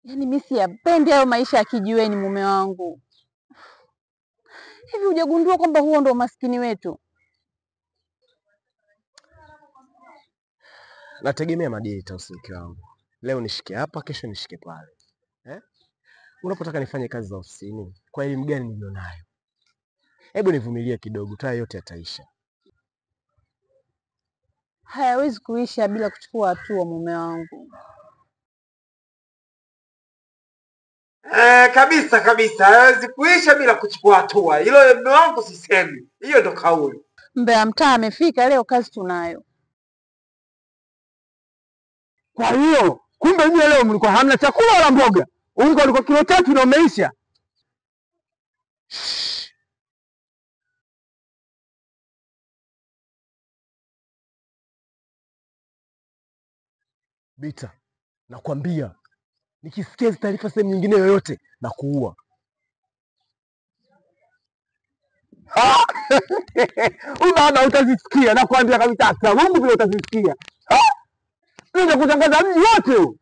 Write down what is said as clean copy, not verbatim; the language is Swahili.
Yaani mimi siyapendi hayo maisha ya kijiweni mume wangu. Hivi hujagundua kwamba huo ndo umaskini wetu? Nategemea madili mke wangu. Leo nishike hapa, kesho nishike pale. Unapotaka nifanye kazi za ofisini, kwa elimu gani nilionayo? Hebu nivumilie kidogo, haya yote yataisha. Hayawezi kuisha bila kuchukua hatua mume wangu. Kabisa kabisa, hawezi kuisha bila kuchukua hatua. Hilo mume wangu sisemi. Hiyo ndo kauli. Mbea mtaa amefika leo, kazi tunayo. Kwa hiyo kumbe nyie leo mlikuwa hamna chakula wala mboga. Unga ulikuwa kilo 3 na umeisha. Bita, nakwambia nikisikia hizo taarifa sehemu nyingine yoyote na kuua. Baba utazisikia, nakwambia kabisa, Mungu vile utazisikia. Ndio kutangaza mji wote.